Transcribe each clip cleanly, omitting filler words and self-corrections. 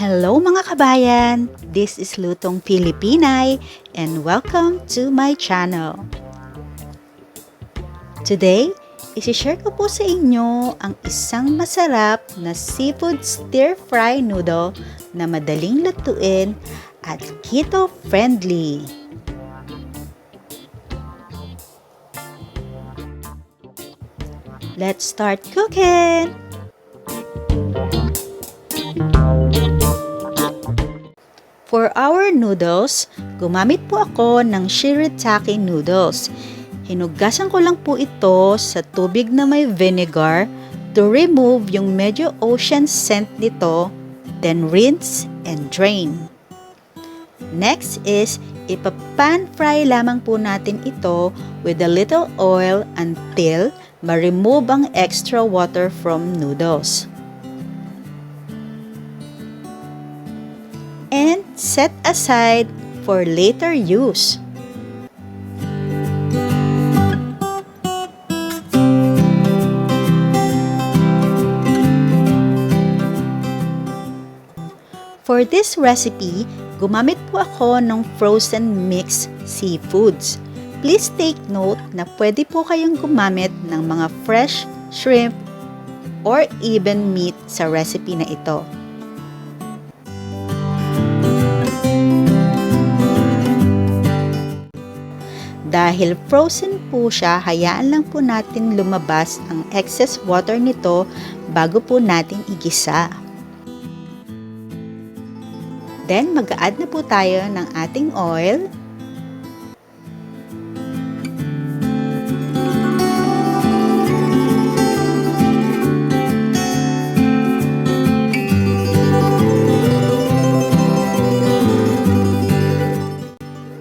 Hello mga kabayan! This is Lutong Pilipinay and welcome to my channel. Today, isi-share ko po sa inyo ang isang masarap na seafood stir-fry noodle na madaling lutuin at keto-friendly. Let's start cooking! For our noodles, gumamit po ako ng shiritake noodles. Hinugasan ko lang po ito sa tubig na may vinegar to remove yung medyo ocean scent nito, then rinse and drain. Next is, ipapan fry lamang po natin ito with a little oil until ma-remove ang extra water from noodles. And set aside for later use. For this recipe, gumamit po ako ng frozen mixed seafoods. Please take note na pwede po kayong gumamit ng mga fresh shrimp or even meat sa recipe na ito. Dahil frozen po siya, hayaan lang po natin lumabas ang excess water nito bago po natin igisa. Then, mag-a-add na po tayo ng ating oil.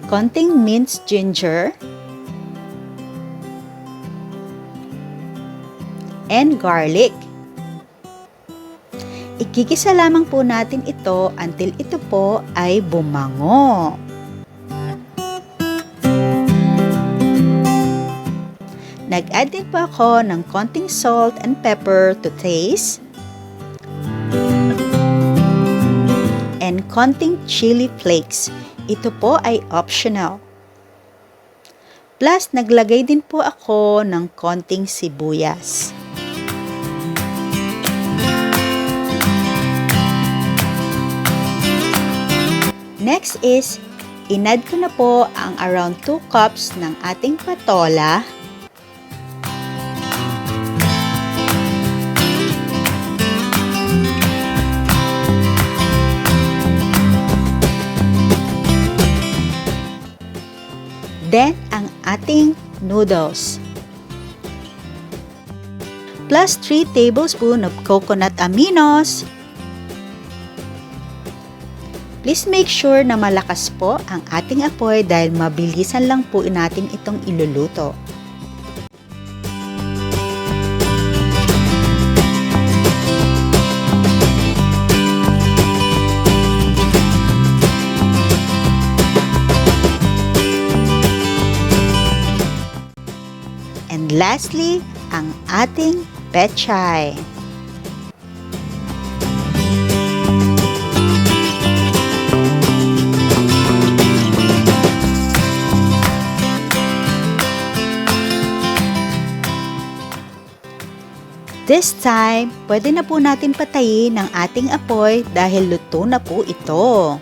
Konting minced ginger and garlic. Igigisa lamang po natin ito until ito po ay bumango. Nag-add din po ako ng konting salt and pepper to taste and konting chili flakes. Ito po ay optional. Plus, naglagay din po ako ng konting sibuyas. Next is, in-add ko na po ang around 2 cups ng ating patola. Then, ang ating noodles. Plus 3 tablespoons of coconut aminos. Please make sure na malakas po ang ating apoy dahil mabilisan lang po natin itong iluluto. And lastly, ang ating pechay. This time, pwede na po natin patayin ang ating apoy dahil luto na po ito.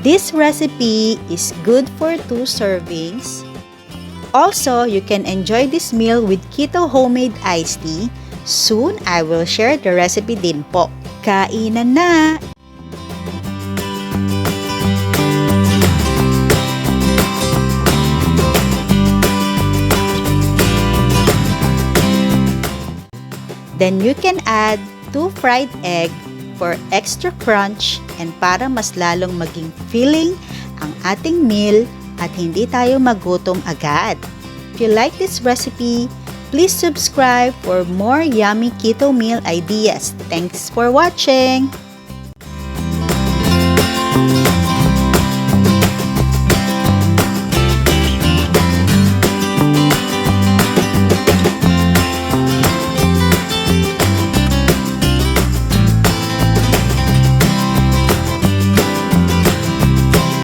This recipe is good for 2 servings. Also, you can enjoy this meal with keto homemade iced tea. Soon, I will share the recipe din po. Kainan na! Then you can add 2 fried egg for extra crunch and para mas lalong maging filling ang ating meal at hindi tayo magutom agad. If you like this recipe, Please subscribe for more yummy keto meal ideas. Thanks for watching!